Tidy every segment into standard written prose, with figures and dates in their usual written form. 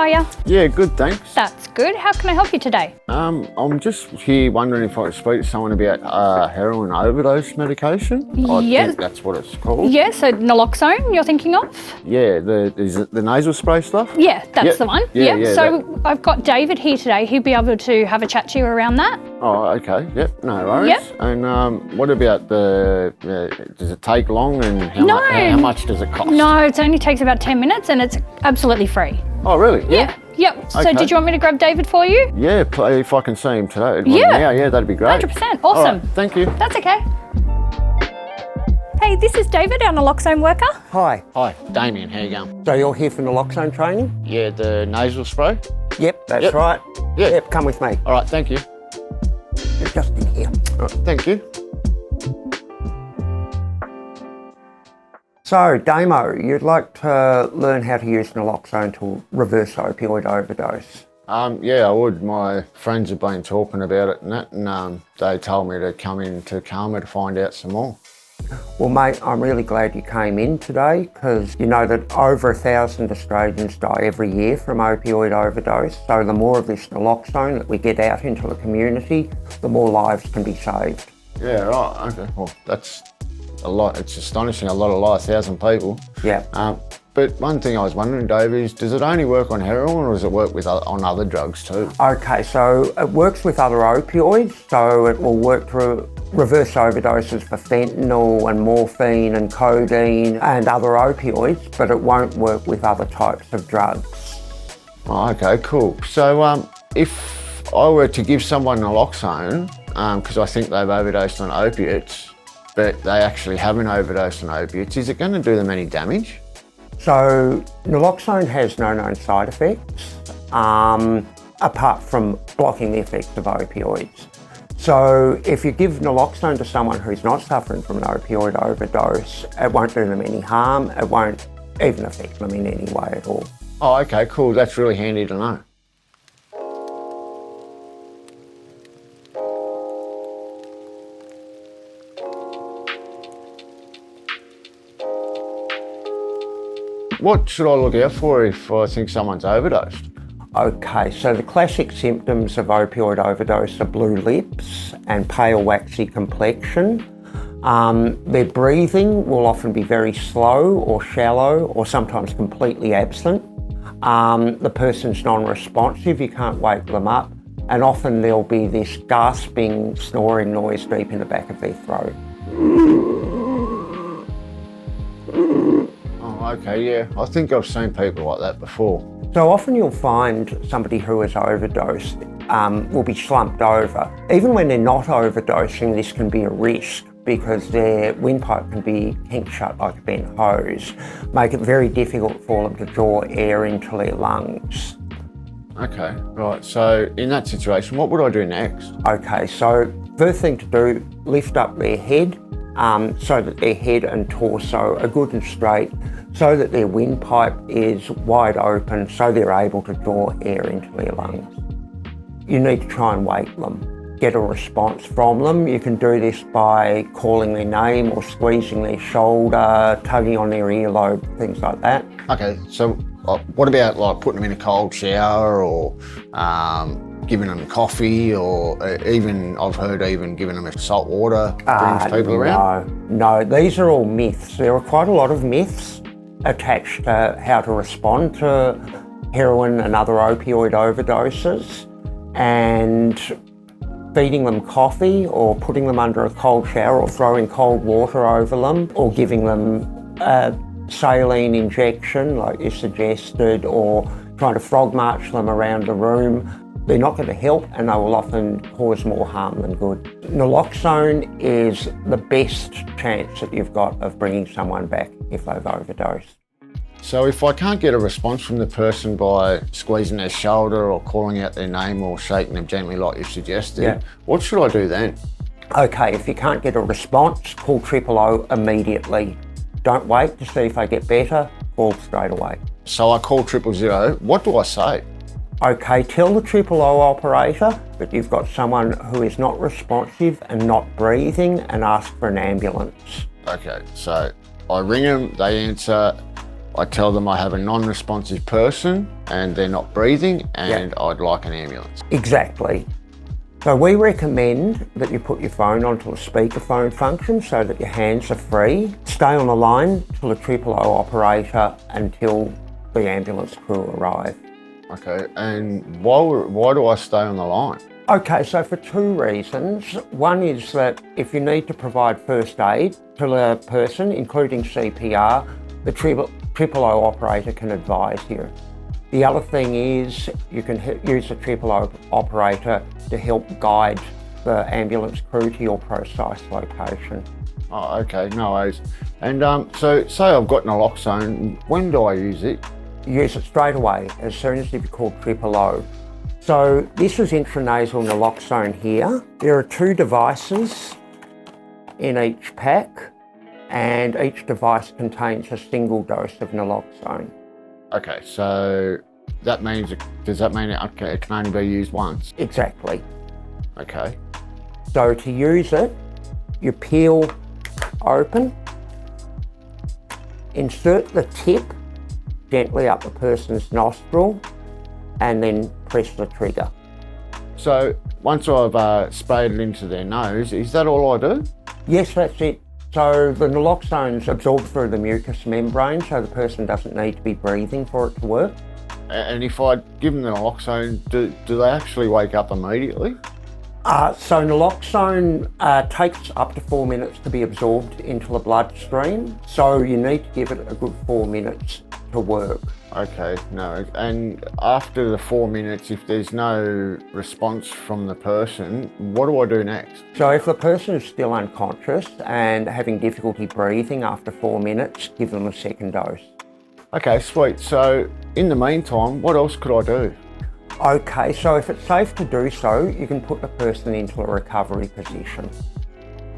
are you? Yeah, good, thanks. That's good. How can I help you today? I'm just here wondering if I could speak to someone about heroin overdose medication. I Yes. think that's what it's called. Yeah, so naloxone you're thinking of? Yeah, is it the nasal spray stuff? Yeah, that's Yep. the one. Yeah, Yep. yeah, So I've got David here today. He'd be able to have a chat to you around that. Oh, okay. Yep, no worries. Yep. And what about does it take long and No. how much does it cost? No, it only takes about 10 minutes and it's absolutely free. Oh, really? Yeah. Yep. So Okay. did you want me to grab David for you? Yeah, if I can see him today. Yeah. Yeah, that'd be great. 100%. All Awesome. right, thank you. That's okay. Hey, this is David, our naloxone worker. Hi, Hi, Damien, how you going? so you're here for naloxone training? Yeah, the nasal spray? Yep, that's Yep. right. Yeah. Yep, come with me. All right, thank you. You're just in here. All right, thank you. So, Damo, you'd like to learn how to use naloxone to reverse opioid overdose. Yeah, I would. My friends have been talking about it and that, and they told me to come in to CAHMA to find out some more. Well, mate, I'm really glad you came in today because you know that over 1,000 Australians die every year from opioid overdose. So the more of this naloxone that we get out into the community, the more lives can be saved. Yeah, right, okay. Well, that's a lot. It's astonishing, a lot of lives, 1,000 people. Yeah. But one thing I was wondering, Dave, is does it only work on heroin or does it work on other drugs too? Okay, so it works with other opioids, so it will work to reverse overdoses for fentanyl and morphine and codeine and other opioids, but it won't work with other types of drugs. Oh, okay, cool. So if I were to give someone naloxone, because I think they've overdosed on opiates, but they actually haven't overdosed on opiates, is it going to do them any damage? So naloxone has no known side effects, apart from blocking the effects of opioids. So if you give naloxone to someone who's not suffering from an opioid overdose, it won't do them any harm, it won't even affect them in any way at all. Oh, okay, cool. That's really handy to know. What should I look out for if I think someone's overdosed? Okay, so the classic symptoms of opioid overdose are blue lips and pale waxy complexion. Their breathing will often be very slow or shallow or sometimes completely absent. The person's non-responsive, you can't wake them up, and often there'll be this gasping, snoring noise deep in the back of their throat. Oh, okay, yeah. I think I've seen people like that before. So often you'll find somebody who has overdosed will be slumped over. Even when they're not overdosing, this can be a risk because their windpipe can be kinked shut like a bent hose, make it very difficult for them to draw air into their lungs. Okay, right. So in that situation, what would I do next? Okay, so first thing to do, lift up their head so that their head and torso are good and straight, so that their windpipe is wide open so they're able to draw air into their lungs. You need to try and wake them, get a response from them. You can do this by calling their name or squeezing their shoulder, tugging on their earlobe, things like that. Okay, so what about like putting them in a cold shower or giving them coffee or even, I've heard even giving them salt water brings people around? No, these are all myths. There are quite a lot of myths attached to how to respond to heroin and other opioid overdoses, and feeding them coffee or putting them under a cold shower or throwing cold water over them or giving them a saline injection like you suggested or trying to frog march them around the room. They're not going to help and they will often cause more harm than good. Naloxone is the best chance that you've got of bringing someone back if they've overdosed. So if I can't get a response from the person by squeezing their shoulder or calling out their name or shaking them gently like you suggested, what should I do then? Okay, if you can't get a response, call 000 immediately. Don't wait to see if they get better, call straight away. So I call 000, what do I say? Okay, tell the 000 operator that you've got someone who is not responsive and not breathing and ask for an ambulance. Okay, so I ring them, they answer, I tell them I have a non-responsive person and they're not breathing and I'd like an ambulance. Exactly. So we recommend that you put your phone onto a speakerphone function so that your hands are free. Stay on the line till the 000 operator until the ambulance crew arrive. Okay, and why do I stay on the line? Okay, so for two reasons. One is that if you need to provide first aid to the person, including CPR, the 000 operator can advise you. The other thing is you can use the 000 operator to help guide the ambulance crew to your precise location. Oh, okay, no worries. And so say I've got naloxone, when do I use it? Use it straight away, as soon as you've called 000. So this is intranasal naloxone here. There are 2 devices in each pack, and each device contains a single dose of naloxone. Okay, so that means, does that mean it can only be used once? Exactly. Okay. So to use it, you peel open, insert the tip gently up the person's nostril, and then press the trigger. So once I've sprayed it into their nose, is that all I do? Yes, that's it. So the naloxone's absorbed through the mucous membrane, so the person doesn't need to be breathing for it to work. And if I give them the naloxone, do they actually wake up immediately? So naloxone takes up to 4 minutes to be absorbed into the bloodstream, so you need to give it a good 4 minutes to work. Okay, no. And after the 4 minutes, if there's no response from the person, what do I do next? So if the person is still unconscious and having difficulty breathing after 4 minutes, give them a second dose. Okay, sweet. So in the meantime, what else could I do? Okay, so if it's safe to do so, you can put the person into a recovery position.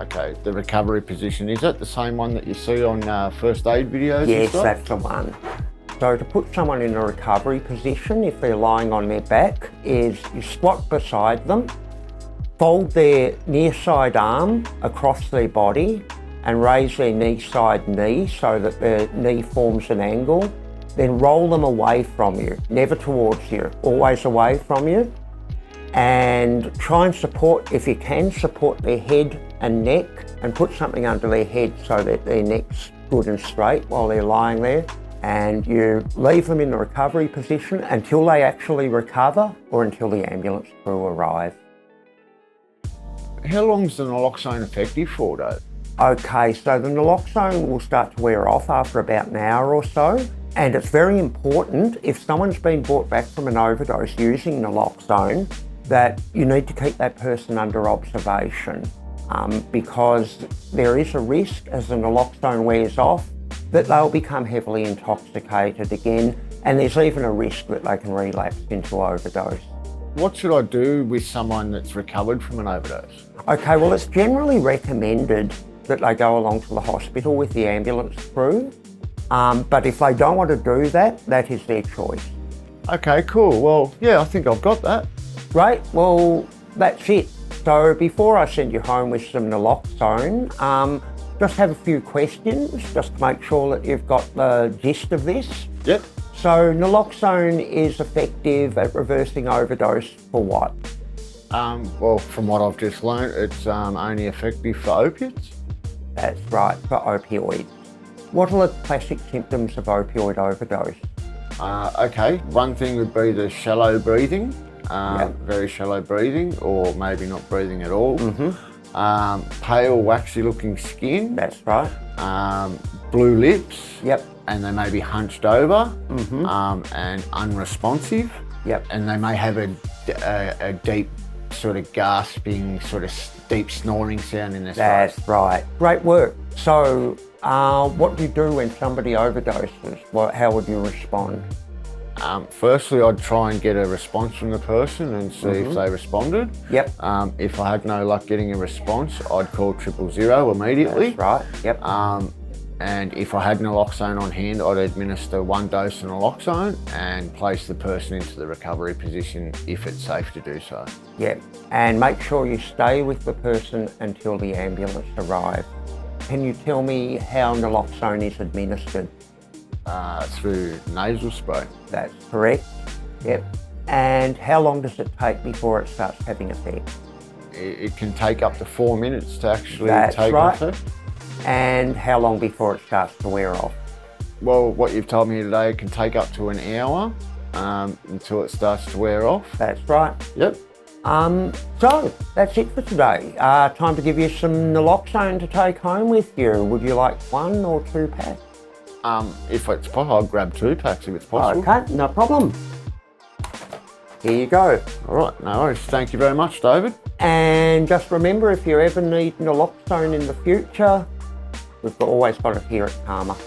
Okay, the recovery position, is that the same one that you see on first aid videos? Yes, that's the one. So to put someone in a recovery position, if they're lying on their back, is you squat beside them, fold their near side arm across their body and raise their knee side knee so that their knee forms an angle. Then roll them away from you, never towards you, always away from you. And try and support, if you can, support their head and neck and put something under their head so that their neck's good and straight while they're lying there. And you leave them in the recovery position until they actually recover or until the ambulance crew arrive. How long is the naloxone effective for, though? Okay, so the naloxone will start to wear off after about an hour or so. And it's very important, if someone's been brought back from an overdose using naloxone, that you need to keep that person under observation because there is a risk as the naloxone wears off that they'll become heavily intoxicated again, and there's even a risk that they can relapse into overdose. What should I do with someone that's recovered from an overdose? Okay, well, it's generally recommended that they go along to the hospital with the ambulance crew, but if they don't want to do that, that is their choice. Okay, cool. Well, yeah, I think I've got that. Great, well, that's it. So before I send you home with some naloxone, just have a few questions just to make sure that you've got the gist of this. Yep. So naloxone is effective at reversing overdose for what? Well, from what I've just learned, it's only effective for opiates. That's right, for opioids. What are the classic symptoms of opioid overdose? Okay, one thing would be the shallow breathing, Yep. very shallow breathing, or maybe not breathing at all. Mm-hmm. Pale, waxy looking skin. That's right. Blue lips. Yep. And they may be hunched over Mm-hmm. and unresponsive. Yep. And they may have a deep sort of gasping, sort of deep snoring sound in their throat. That's right. Great work. So what do you do when somebody overdoses? How would you respond? Firstly, I'd try and get a response from the person and see if they responded. Yep. If I had no luck getting a response, I'd call 000 immediately. That's right. Yep. And if I had naloxone on hand, I'd administer 1 dose of naloxone and place the person into the recovery position if it's safe to do so. Yep. And make sure you stay with the person until the ambulance arrives. Can you tell me how naloxone is administered? through nasal spray. That's correct. Yep. And how long does it take before it starts having effect? It can take up to 4 minutes to actually That's take right. effect. And how long before it starts to wear off? Well, what you've told me today can take up to an hour until it starts to wear off. That's right. Yep. So that's it for today. Time to give you some naloxone to take home with you. Would you like 1 or 2 packs? If it's possible, I'll grab 2 packs if it's possible. Okay, no problem. Here you go. All right, no worries. Thank you very much, David. And just remember, if you ever need naloxone in the future, we've always got it here at CAHMA.